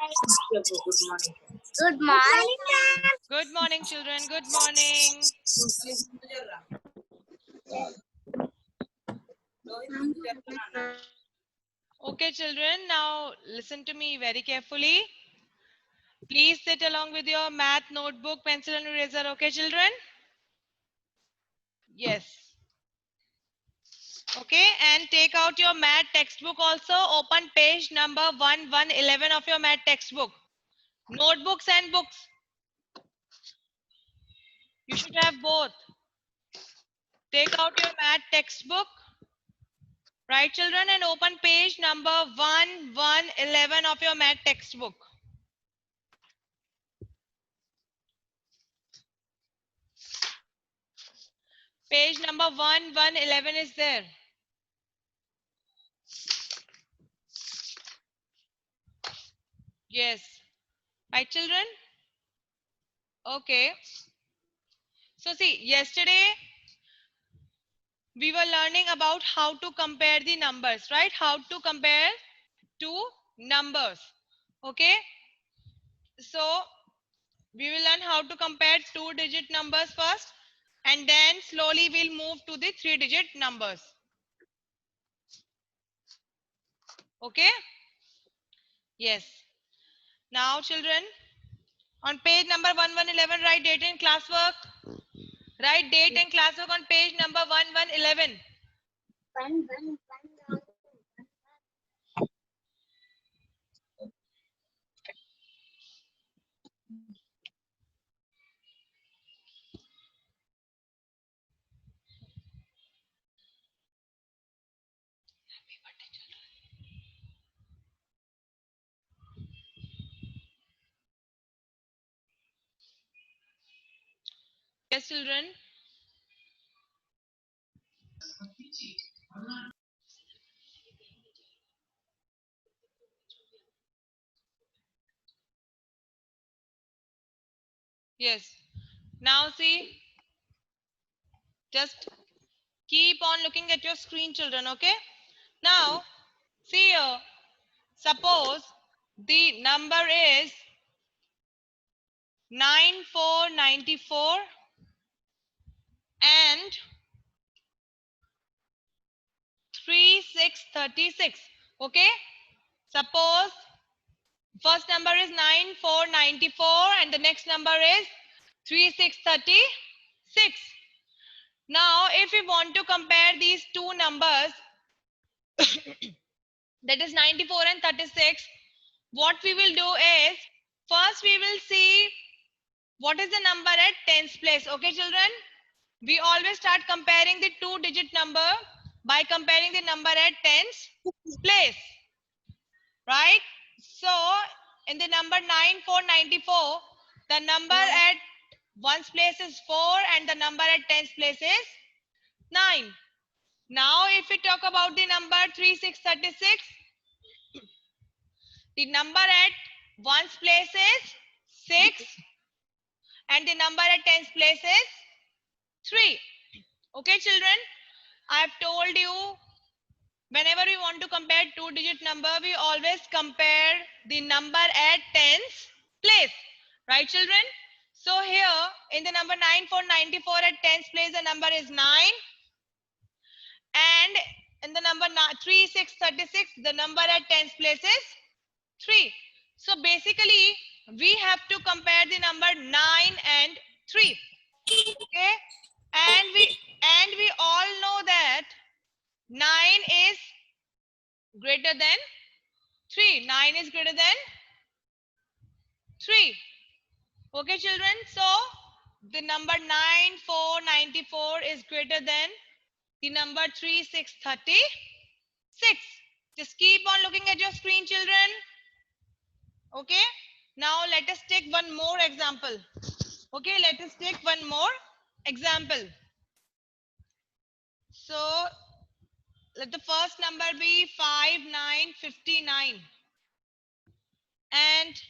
Good morning, ma'am. Good morning, children. Good morning. Okay, children. Now listen to me very carefully. Please sit along with your math notebook, pencil and eraser. Okay, children? Yes. Okay, and take out your math textbook also. Open page number 1111 of your math textbook. Notebooks and books. You should have both. Take out your math textbook. Right, children, and open page number 1111 of your math textbook. Page number 1111 is there. Yes. Right, children? Okay. So see, yesterday we were learning about how to compare the numbers, right? How to compare two numbers. Okay. So we will learn how to compare two-digit numbers first, and then slowly we'll move to the three-digit numbers. Okay. Yes. Now, children, on page number 1111, write date and classwork. Write date and classwork on page number 1111. Yes, children. Yes. Now see, just keep on looking at your screen, children. Okay. Now, see here. Suppose the number is 9494 and 3636. Okay. Suppose first number is 9494 and the next number is 3636. Now, if we want to compare these two numbers, that is 94 and 36, what we will do is, first we will see what is the number at tens place. Okay, children? We always start comparing the two-digit number by comparing the number at tens place. Right? So, in the number 9494, the number at ones place is 4 and the number at tens place is 9. Now, if we talk about the number 3636, the number at ones place is 6 and the number at tens place is 3. Okay, children? I have told you, whenever we want to compare two-digit number, we always compare the number at tens place. Right, children? So here, in the number 9494 at tens place, the number is 9. And in the number 3636, the number at tens place is 3. So basically, we have to compare the number 9 and 3. Okay? And we all know that 9 is greater than 3. 9 is greater than 3. Okay, children? So the number 9494 is greater than the number 3636. Just keep on looking at your screen, children. Okay. Now let us take one more example. Okay, let us take one more example. So let the first number be 5959 and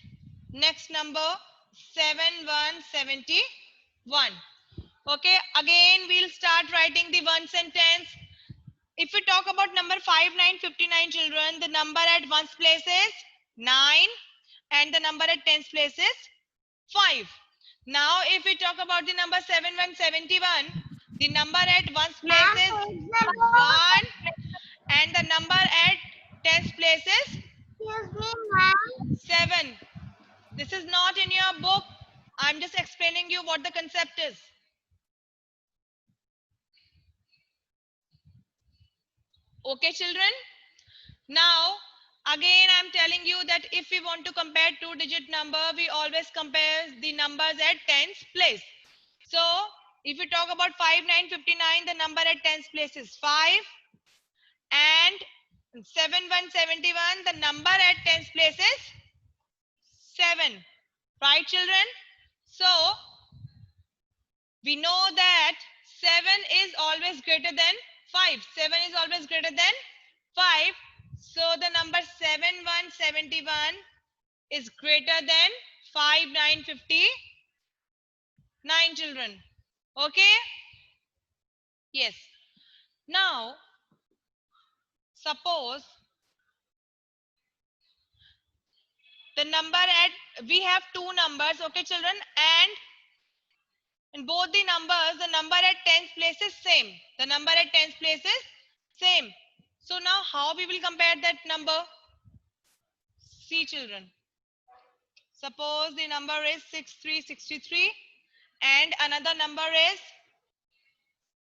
next number 7171. Okay, again we'll start writing the one sentence. If we talk about number 5959, children, the number at ones place is 9 and the number at tens place is 5. Now if we talk about the number 7171, the number at ones place is 1 and the number at tens place is Excuse me, ma'am. 7. This is not in your book. I'm just explaining you what the concept is. Okay, children? Now, again, I'm telling you that if we want to compare two-digit number, we always compare the numbers at tens place. So, if you talk about 5959, the number at tens place is 5. And 7171, the number at tens place is 7. Right, children? So, we know that 7 is always greater than 5. 7 is always greater than 5. So the number 7171 is greater than 5959, children. Okay? Yes. Now, suppose the number at, we have two numbers, okay, children, and in both the numbers, the number at tens place is same. The number at tens place is same. So now how we will compare that number? See, children. Suppose the number is 6363 and another number is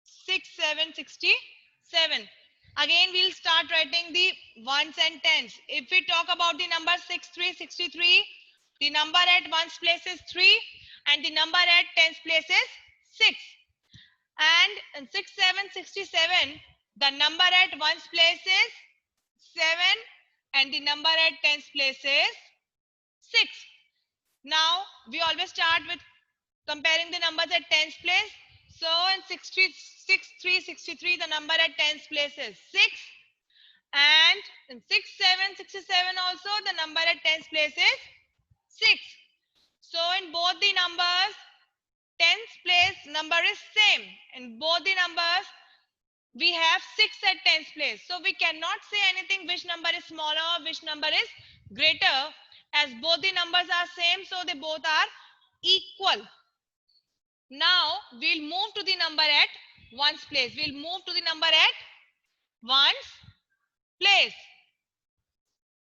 6767. Again, we'll start writing the ones and tens. If we talk about the number 6363, the number at ones place is 3 and the number at tens place is 6. And in 6767, the number at ones place is 7 and the number at tens place is 6. Now we always start with comparing the numbers at tens place. So in 6363, the number at tens place is 6. And in 6767 also, the number at tens place is 6. So in both the numbers, tens place number is same. In both the numbers, we have 6 at tens place. So we cannot say anything which number is smaller or which number is greater, as both the numbers are same, so they both are equal. Now we'll move to the number at ones place. We'll move to the number at ones place.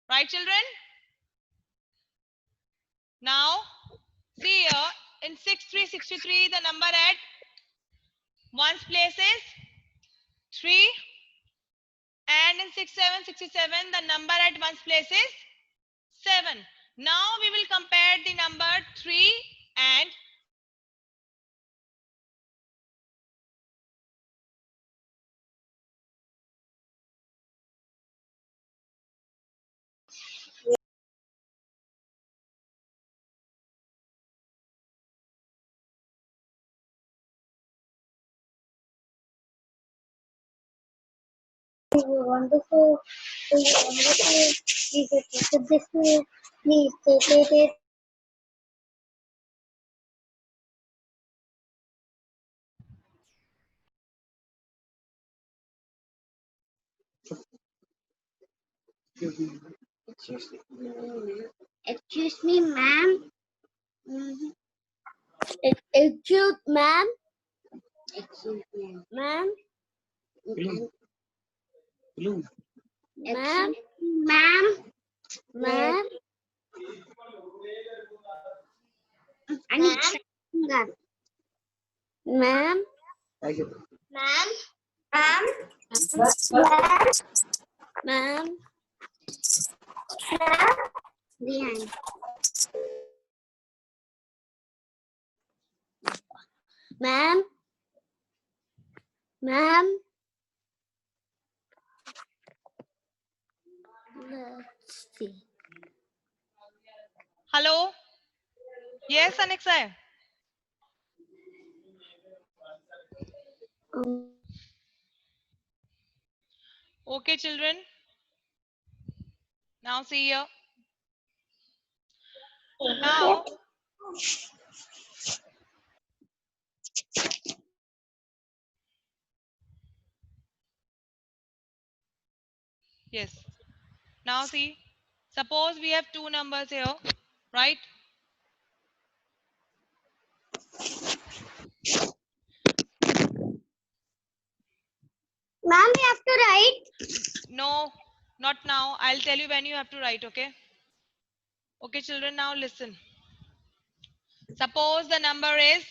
Right, children? Now see here in 6363, the number at ones place is 3. And in 6767, the number at ones place is 7. Now we will compare the number 3 and Wonderful. Wonderful. Please accept this. Please take it. Excuse me, ma'am. Excuse, ma'am. Ma'am. Ma'am. Ma'am. Ma'am. I need that. Ma'am. Ma'am. Ma'am. Ma'am. Behind. Ma'am. Ma'am. Let's see. hello. Yes, Anixa. Okay, children. Now see here. Now yes. Now see. Suppose we have two numbers here. right? Ma'am, we have to write. No, not now. I'll tell you when you have to write, okay? Okay, children, now listen. Suppose the number is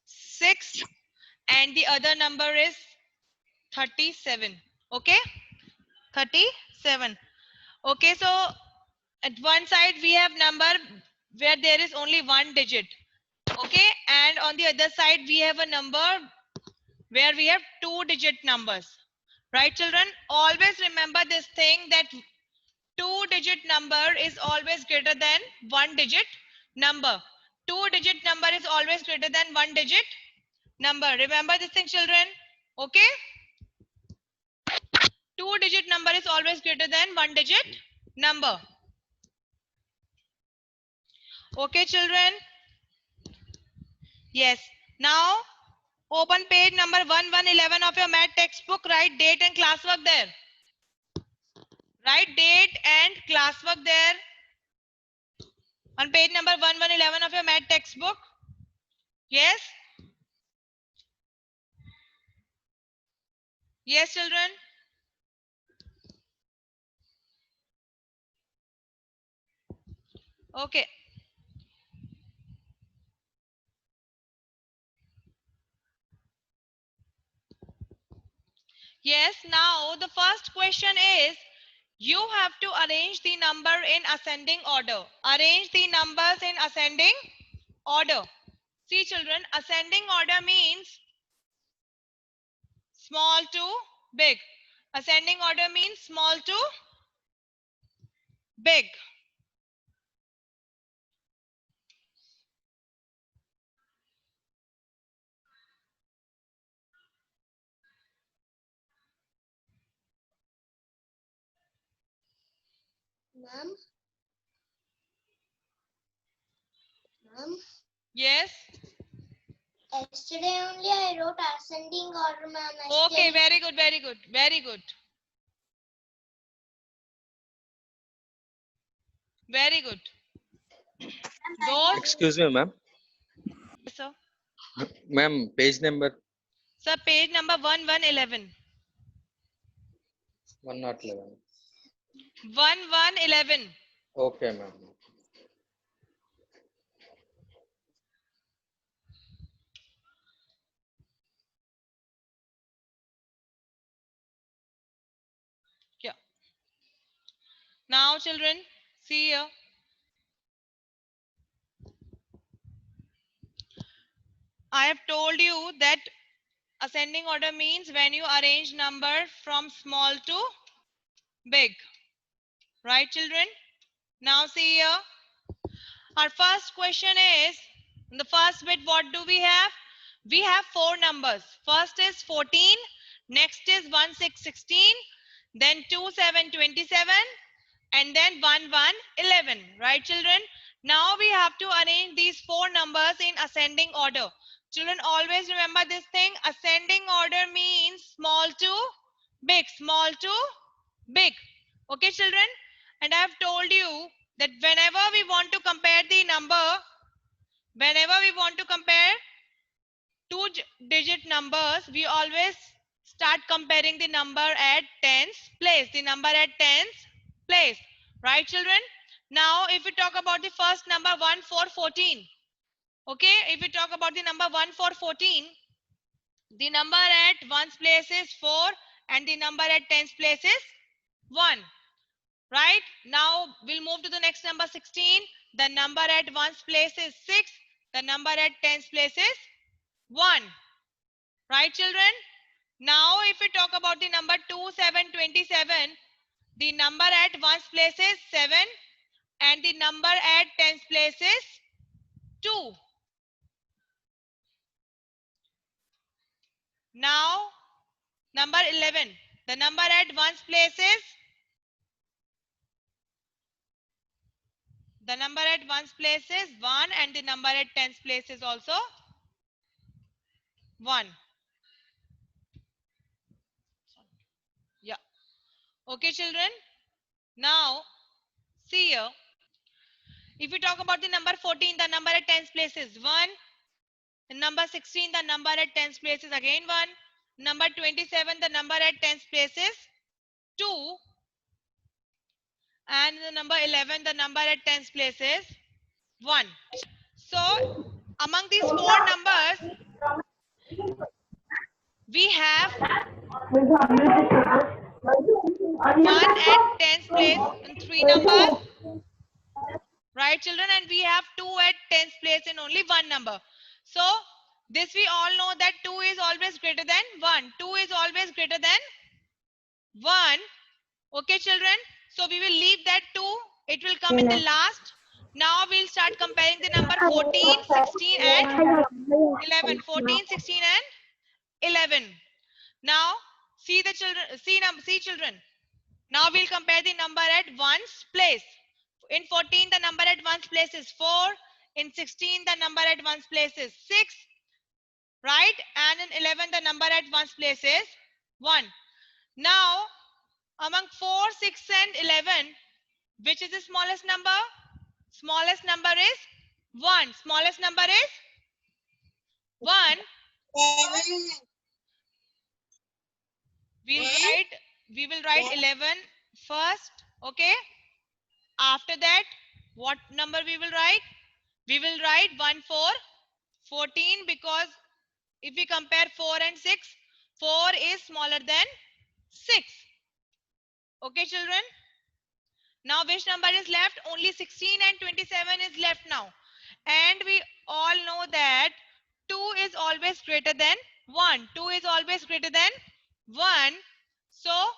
6 and the other number is 37. Okay? 37. Okay, so at one side we have number where there is only one digit. Okay, and on the other side we have a number where we have two digit numbers. Right, children? Always remember this thing that two digit number is always greater than one digit number. Two digit number is always greater than one digit number. Remember this thing, children? Okay? Two digit number is always greater than one digit number. Okay, children? Yes. Now, open page number 1111 of your math textbook. Write date and classwork there. Write date and classwork there. On page number 1111 of your math textbook. Yes? Yes, children? Okay. Yes, now the first question is, you have to arrange the number in ascending order. Arrange the numbers in ascending order. See, children, ascending order means small to big. Ascending order means small to big. Ma'am. Ma'am. Yes. Yesterday only I wrote ascending order, ma'am. Okay, very good, very good, very good. Very good. Those. Excuse me, ma'am. Yes, sir. Ma'am, page number Sir, page number 1111. 111. 1111. Okay, ma'am. Yeah. Now, children, see here. I have told you that ascending order means when you arrange number from small to big. Right, children? Now, see here. Our first question is, in the first bit, what do we have? We have four numbers. First is 14, next is 1 6 16, then 2 7 27, and then 1 1 11. Right, children? Now we have to arrange these four numbers in ascending order. Children, always remember this thing. Ascending order means small to big, small to big. Okay, children? And I have told you that whenever we want to compare the number, whenever we want to compare two digit numbers, we always start comparing the number at tens place, the number at tens place. Right, children? Now, if we talk about the first number 1 4 14, okay, if we talk about the number 1 4 14, the number at ones place is 4 and the number at tens place is 1. Right? Now we'll move to the next number 16. The number at ones place is 6. The number at tens place is 1. Right, children? Now if we talk about the number 2 7 27, the number at ones place is 7 and the number at tens place is 2. Now number 11. The number at ones place is the number at ones place is 1 and the number at tens place is also 1. Yeah. Okay, children. Now, see here. If we talk about the number 14, the number at tens place is 1. The number 16, the number at tens place is again 1. Number 27, the number at tens place is 2. And the number 11, the number at tens place is 1. So among these four numbers, we have 1 at tens place in 3 numbers, right children, and we have 2 at tens place in only 1 number. So this we all know that 2 is always greater than 1. 2 is always greater than 1. Okay children, so we will leave that 2, it will come in the last. Now we'll start comparing the number 14, 16 and 11. 14, 16 and 11. Now see the children, see children. Now we'll compare the number at ones place. In 14 the number at ones place is 4. In 16 the number at ones place is 6. Right? And in 11 the number at ones place is 1. Now among 4, 6 and 11, which is the smallest number? Smallest number is 1. Smallest number is 1. We will write 11 first. Okay. After that, what number we will write? We will write 1, 4, 14, because if we compare 4 and 6, 4 is smaller than 6. Okay, children. Now which number is left? Only 16 and 27 is left now. And we all know that 2 is always greater than 1. 2 is always greater than 1. So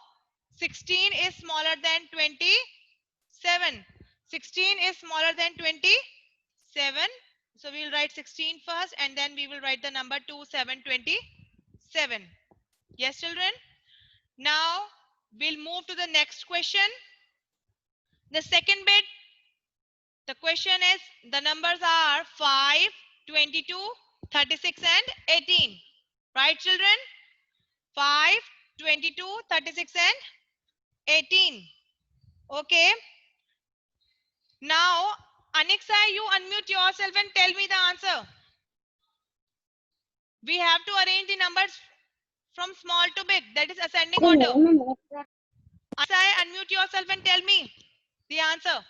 16 is smaller than 27. 16 is smaller than 27. So we will write 16 first and then we will write the number 2, 7, 27. Yes, children? Now we'll move to the next question. The second bit, the question is, the numbers are 5, 22, 36 and 18. Right, children? 5, 22, 36 and 18. Okay. Now, Aniksa, you unmute yourself and tell me the answer. We have to arrange the numbers from small to big. That is ascending order. Aniksa, unmute yourself and tell me the answer.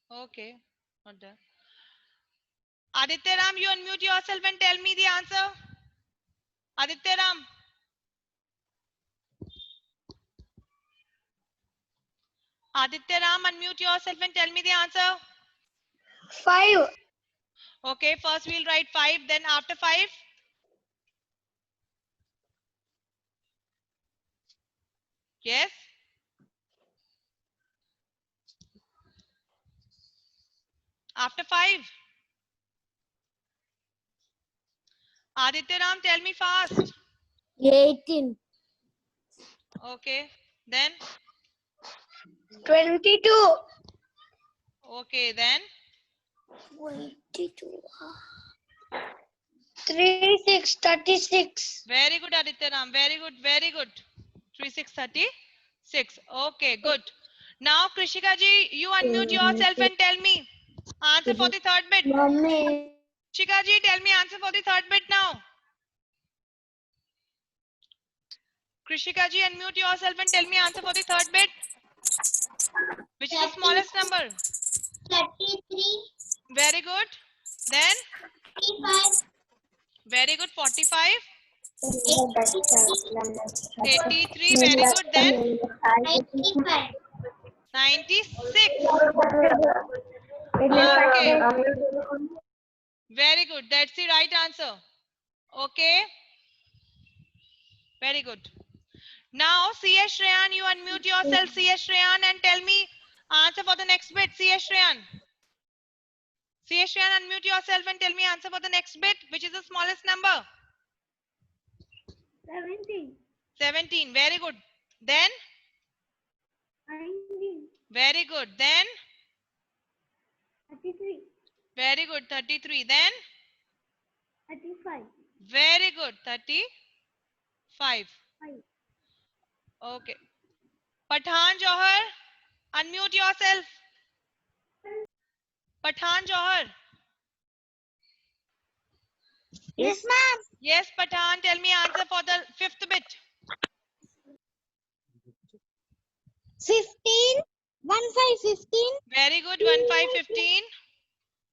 Okay. Not there. Aditya Ram, you unmute yourself and tell me the answer. Aditya Ram. Aditya Ram, unmute yourself and tell me the answer. 5. Okay, first we'll write 5, then after 5. Yes. After 5. Aditya Ram, tell me fast. 18. Okay, then. 22. Okay, then. 22. 36. 36. Very good, Aditya Ram. Very good, very good. 3636. Okay, good. Now, Krishika ji, you unmute yourself and tell me answer for the third bit. Mommy. Krishika ji, tell me answer for the third bit now. Krishika ji, unmute yourself and tell me answer for the third bit. Which is the smallest number? 33. Very good. Then? 35. Very good. 45. 83. 83. Very good. Then? 95. 96. Okay. Very good. That's the right answer. Okay. Very good. Now, CS Shreyan, you unmute yourself, CS Shreyan, and tell me answer for the next bit. CS Shreyan. CS Shreyan, unmute yourself and tell me answer for the next bit, which is the smallest number. 17. 17. Very good. Then? 19. Very good. Then? 33. Very good. 33. Then? 35. Very good. 35. 5. Okay. Pathan Johar, unmute yourself. Pathan Johar. Yes, ma'am. Yes, Pathan, tell me answer for the fifth bit. 15, 15, Very good. 1, 5, 15.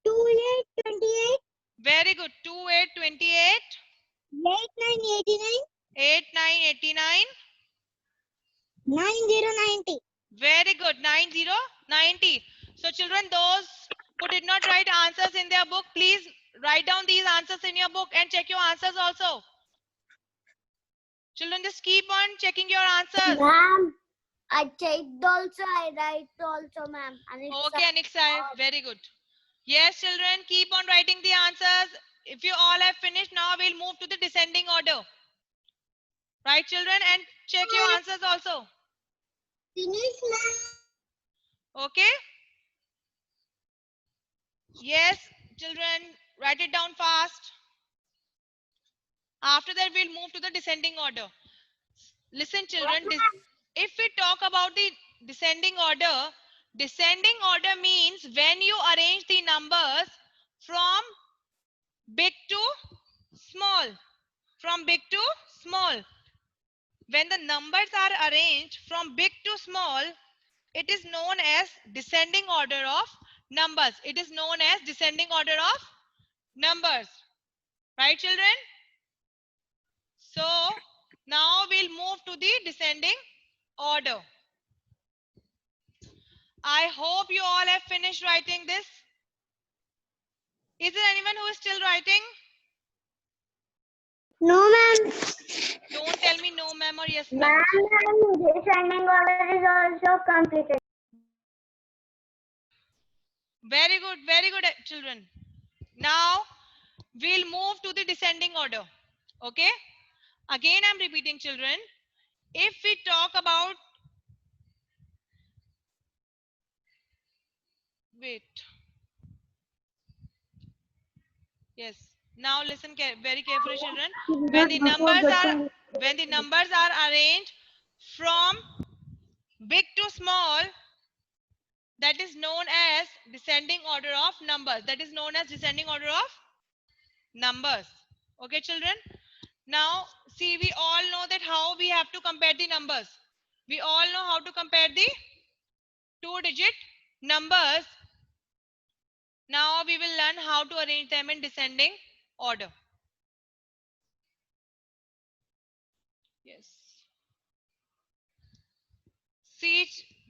28, 28, Very good. 2, 8, 28. 8, 9, 89, 8, 9, 89. 90, 90. Very good. 90, 90. So children, those who did not write answers in their book, please write down these answers in your book and check your answers also. Children, just keep on checking your answers. Ma'am, I checked also, I write also, ma'am. And it's Okay, Anixai, very good. Yes, children, keep on writing the answers. If you all have finished, now we'll move to the descending order. Right, children, and check your answers also. finished, ma'am. Okay? Yes, children, write it down fast. After that, we'll move to the descending order. Listen, children, if we talk about the descending order means when you arrange the numbers from big to small. From big to small. When the numbers are arranged from big to small, it is known as descending order of numbers. It is known as descending order of numbers. Right, children? So, now we'll move to the descending order. I hope you all have finished writing this. Is there anyone who is still writing? No, ma'am. Don't tell me no, ma'am, or yes, ma'am. Ma'am, descending order is also completed. Very good, children. Now, we'll move to the descending order. Okay? Again, I'm repeating, children. If we talk about... Wait. Yes. Now listen very carefully, children. When the numbers are arranged from big to small, that is known as descending order of numbers. That is known as descending order of numbers. Okay, children? Now, see, we all know that how we have to compare the numbers. We all know how to compare the two-digit numbers. Now, we will learn how to arrange them in descending order. Yes. See,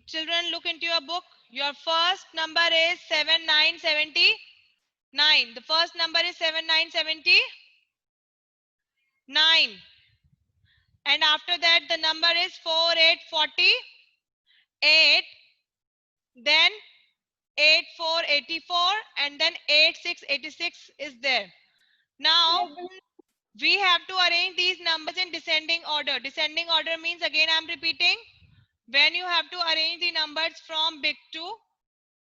children, look into your book. Your first number is 7979. The first number is 7979. And after that, the number is 4848. Then 8484. And then 8686 is there. Now, we have to arrange these numbers in descending order. Descending order means, again, I'm repeating, when you have to arrange the numbers from big to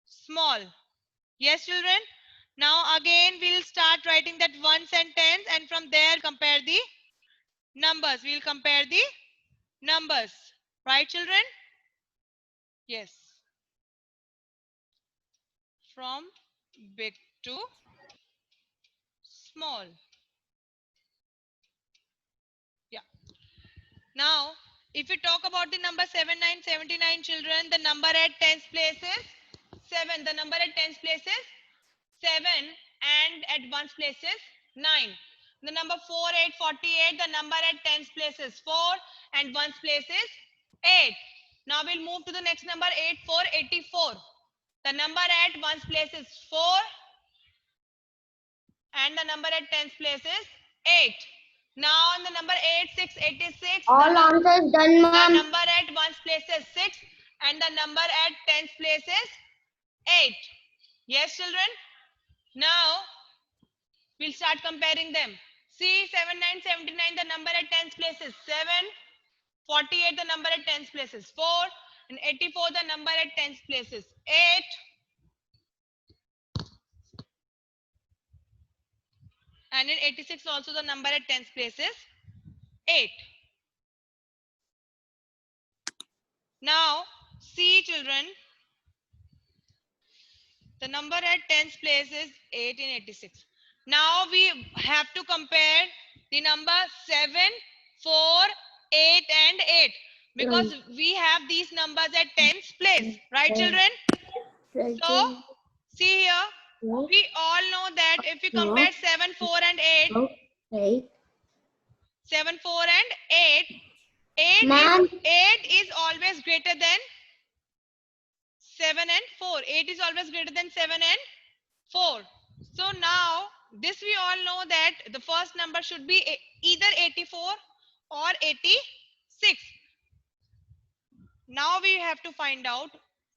small. Yes, children? Now again, we'll start writing that ones and tens, and from there compare the numbers. We'll compare the numbers. Right, children? Yes. From big to small. Yeah. Now, if we talk about the number 7979, children, the number at tens place is 7. The number at tens place is 7, and at ones place is 9. The number 4848, the number at tens place is 4, and ones place is 8. Now we'll move to the next number, 8484. The number at ones place is 4, and the number at tens place is 8. Now on the number 8686, All answers done, the ma'am. number at ones place is 6, and the number at tens place is 8. Yes, children? Now we'll start comparing them. See, 7979, the number at tens place is 7. 48, the number at tens place is 4. And 84, the number at tens place is 8. And in 86 also, the number at tens place is 8. Now, see children, the number at tens place is 8 in 86. Now we have to compare the number 7, 4, 8 and 8 because we have these numbers at tens place, right children? So, see here, we all know that if we compare 7, 4 and 8, 7, 4 and 8, Ma'am. 8 is always greater than 7 and 4. 8 is always greater than 7 and 4. So now this we all know that the first number should be either 84 or 86. Now we have to find out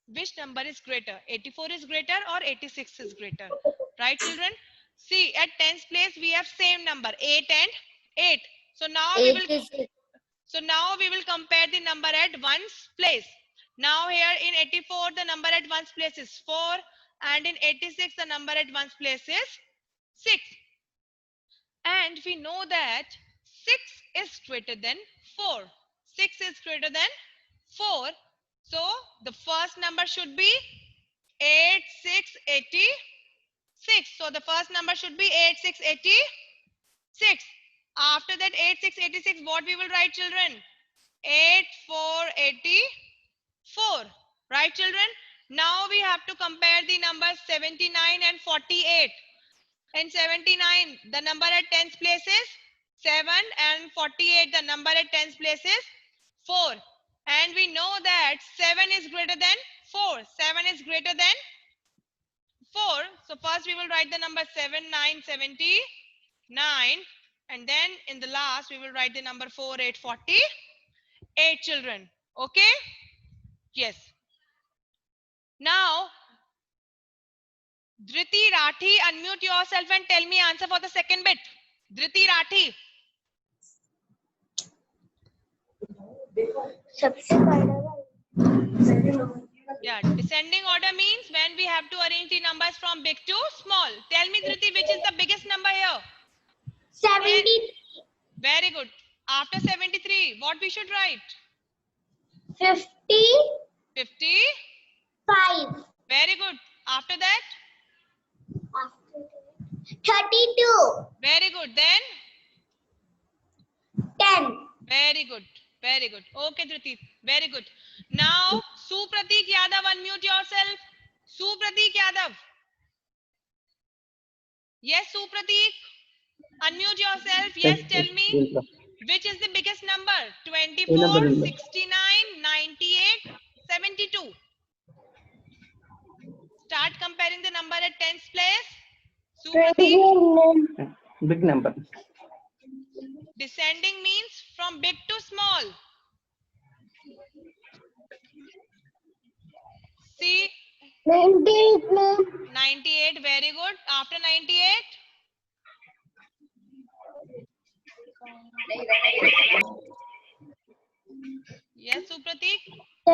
which number is greater. 84 is greater or 86 is greater. Right children? See, at tens place we have same number 8 and 8. So now we will 86. So now we will compare the number at ones place. Now here in 84 the number at ones place is 4 and in 86 the number at ones place is 6. And we know that 6 is greater than 4. 6 is greater than 4. So the first number should be 8686. So the first number should be 8686. After that 8686, what we will write children? 8484. Right children? Now we have to compare the numbers 79 and 48. In 79, the number at tens place is 7 and 48, the number at tens place is 4. And we know that 7 is greater than 4. 7 is greater than 4. So first we will write the number 79 and then in the last we will write the number 4848 children. Okay? Yes. Now, Dhriti Rathi, unmute yourself and tell me answer for the second bit. Dhriti Rathi. Yeah, descending order means when we have to arrange the numbers from big to small. Tell me Dhriti, which is the biggest number here? 70. Very good. After 73, what we should write? 50. 55. Very good. After that? 32. Very good. Then? 10. Very good. Very good. Okay, Dhriti. Very good. Now, Supratik Yadav, unmute yourself. Supratik Yadav. Yes, Supratik. Unmute yourself. Yes, tell me. Which is the biggest number? 24, 69, 98, 72. Start comparing the number at tens place. Supratik. Big number. Descending means from big to small. See, 98, ma'am. 98, very good. After 98? Yes, Supratik.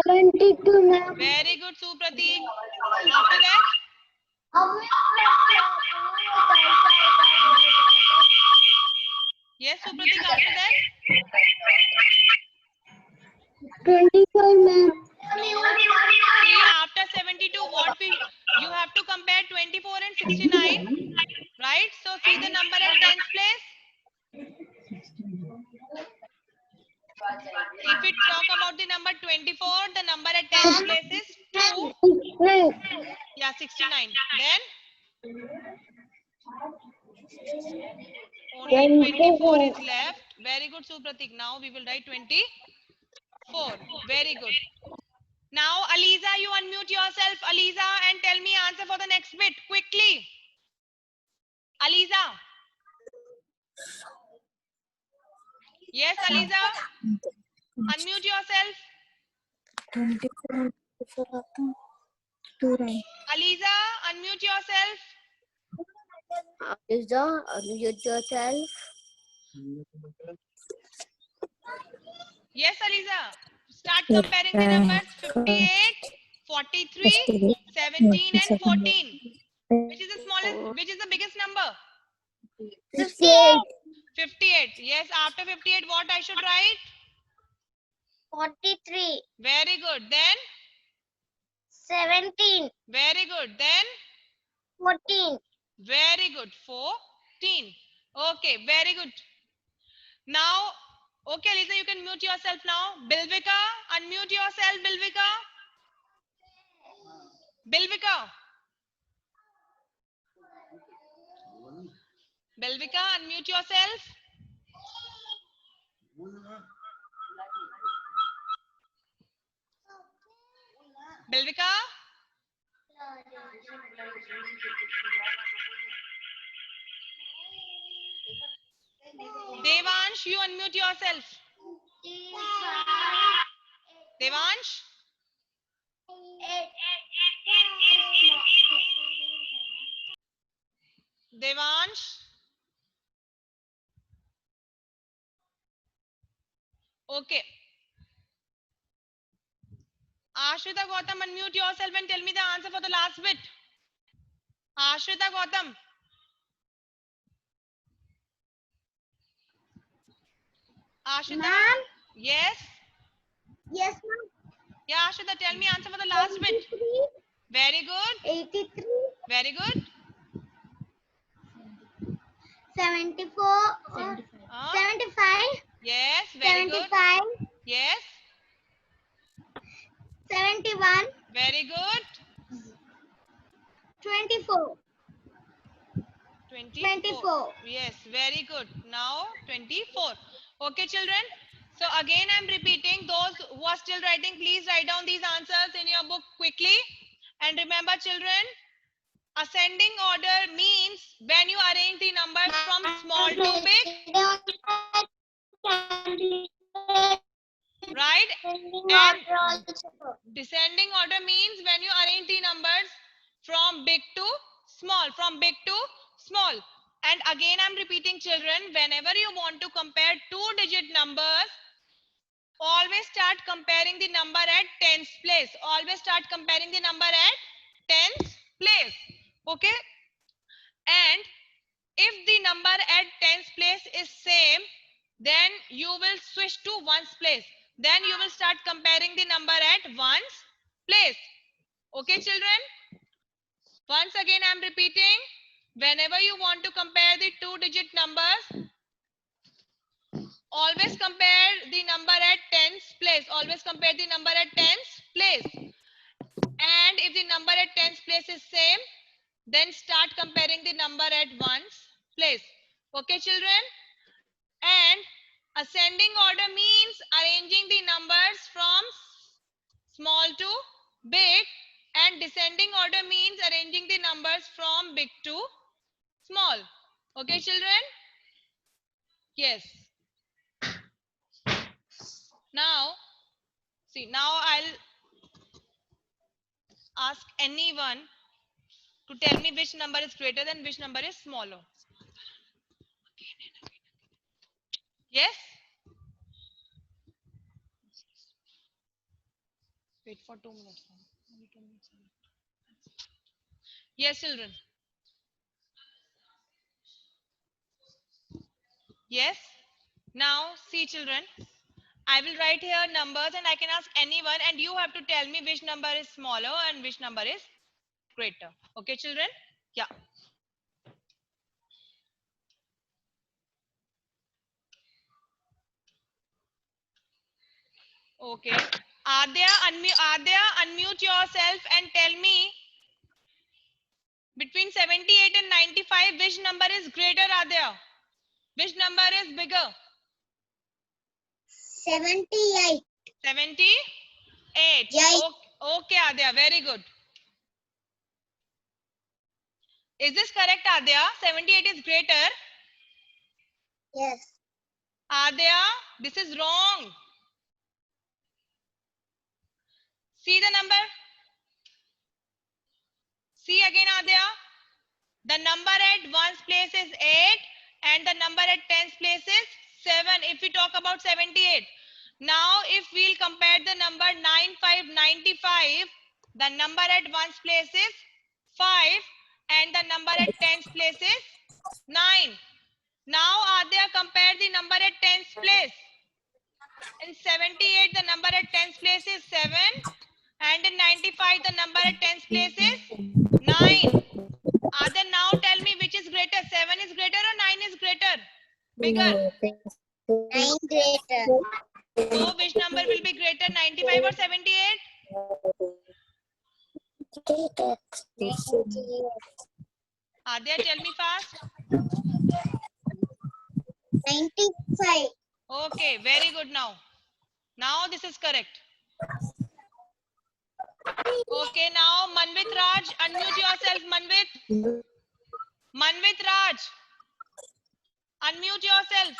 72, ma'am. Very good, Supratik. After that? Yes, Supratik, after that? 25, ma'am. No. See, after 72, you have to compare 24 and 69, right? So see the number at tens place. If we talk about the number 24, the number at tens place is 2. Yeah, 69. Then only 24 is left. Very good, Supratik. Now we will write 24. Very good. Now, Aliza, you unmute yourself, Aliza, and tell me answer for the next bit quickly. Aliza. Yes, Aliza. Unmute yourself. 24 Aliza, unmute yourself. Aliza, unmute yourself. Yes, Aliza. Start comparing the numbers 58, 43, 17 and 14. Which is the smallest, which is the biggest number? 58. 58. Yes, after 58, what I should write? 43. Very good. Then 17. very good. Then 14. very good. 14. Okay, very good. Now, okay, Lisa, you can mute yourself now. Bilvika, unmute yourself, Bilvika. Bilvika. Bilvika, unmute yourself. Bilvika. Devansh, you unmute yourself. Devansh. Devansh. Okay. Ashrita Gautam, unmute yourself and tell me the answer for the last bit. Ashrita Gautam. Ashrita. Ma'am? Yes. Yes, ma'am. Yeah, Ashrita, tell me answer for the last bit. 83. Very good. 83. Very good. 74. 75. Yes, very good. 75. Yes, 71. very good. 24. 24. 24. Yes, very good. Now 24. Okay, children. So again, I'm repeating. Those who are still writing, please write down these answers in your book quickly. And remember, children, ascending order means when you arrange the numbers from small to big, right? And descending order means when you arrange the numbers from big to small, And again, I'm repeating, children, whenever you want to compare two-digit numbers, always start comparing the number at tens place. Always start comparing the number at tens place. Okay? And if the number at tens place is same, then you will switch to ones place. Then you will start comparing the number at ones place. Okay, children? Once again, I'm repeating. Whenever you want to compare the two-digit numbers, always compare the number at tens place. Always compare the number at tens place. And if the number at tens place is same, then start comparing the number at ones place. Okay, children? And ascending order means arranging the numbers from small to big, and descending order means arranging the numbers from big to small. Okay, children? Yes. Now, see, now I'll ask anyone to tell me which number is greater than which number is smaller. Yes? Wait for 2 minutes. Only 2 minutes. Yes, children. Yes. Now, see, children, I will write here numbers and I can ask anyone, and you have to tell me which number is smaller and which number is greater. Okay, children? Yeah. Okay. Adya, unmute yourself and tell me between 78 and 95, which number is greater, Adya? Which number is bigger? 78. 78. Yes. Okay, Adya, very good. Is this correct, Adya? 78 is greater. Yes. Adya, this is wrong. See the number. See again, Adya. The number at ones place is 8 and the number at tens place is 7 if we talk about 78. Now, if we'll compare the number 9595, the number at ones place is 5 and the number at tens place is 9. Now, Adya, compare the number at tens place. In 78, the number at tens place is 7. And in 95, the number at tens place is 9. Then now tell me which is greater. 7 is greater or 9 is greater? Bigger. 9 greater. So which number will be greater, 95 or 78? Adya, tell me fast. 95. Okay, very good now. Now this is correct. Okay, now Manvit Raj, unmute yourself, Manvit. Manvit Raj, unmute yourself.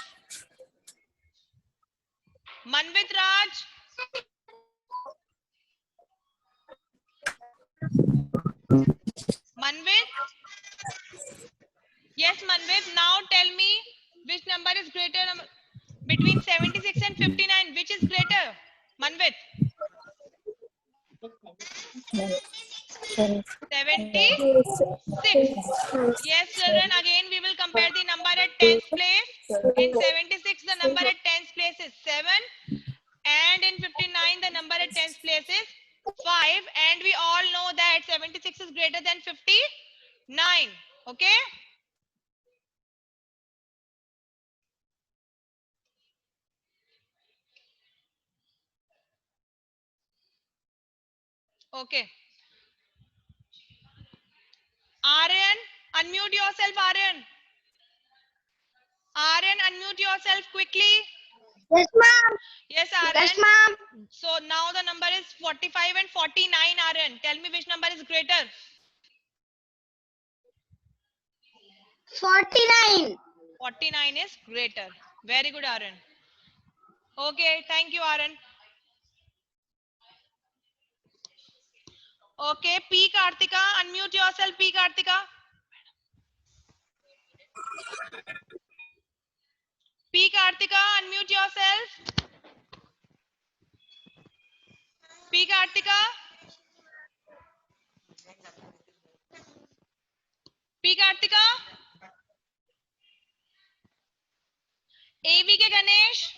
Manvit Raj. Manvit? Yes, Manvit. Now tell me which number is greater between 76 and 59. Which is greater? Manvit? 76. Yes, children. Again, we will compare the number at tens place. In 76, the number at tens place is 7. And in 59, the number at tens place is 5. And we all know that 76 is greater than 59. Okay? Okay. Aryan, unmute yourself, Aryan. Aryan, unmute yourself quickly. Yes, ma'am. Yes, Aryan. Yes, ma'am. So now the number is 45 and 49, Aryan. Tell me which number is greater. 49. 49 is greater. Very good, Aryan. Okay, thank you, Aryan. Okay, P. Kartika, unmute yourself, P. Kartika. P. Kartika, unmute yourself. P. Kartika. P. Kartika. AVK Ganesh.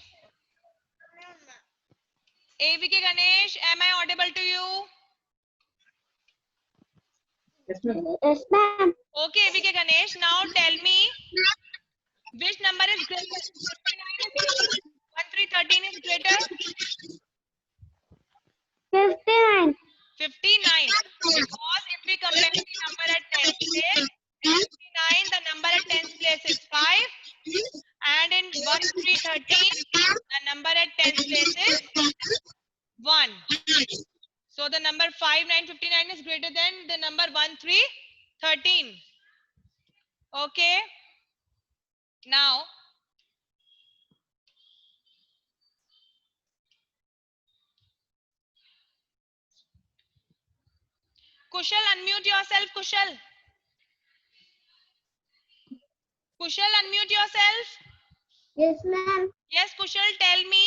AVK Ganesh, am I audible to you? Yes, ma'am. Yes, ma'am. Okay, AVK Ganesh, now tell me which number is greater? 59 is greater. 1313 is greater? 59. 59. Because if we compare the number at tens place, in 59, the number at tens place is 5. And in 1313, the number at tens place is 1. So the number 5959 is greater than the number 1313. Okay. Now, Kushal, unmute yourself, Kushal. Kushal, unmute yourself. Yes, ma'am. Yes, Kushal, tell me,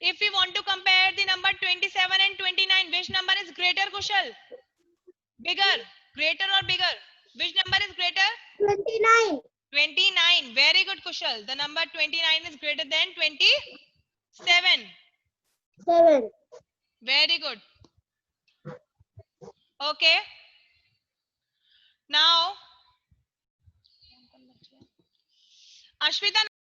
if we want to compare the number 27 and 29, which number is greater, Kushal? Bigger. Greater or bigger? Which number is greater? 29. 29. Very good, Kushal. The number 29 is greater than 27. 7. Very good. Okay. Now, Ashwita.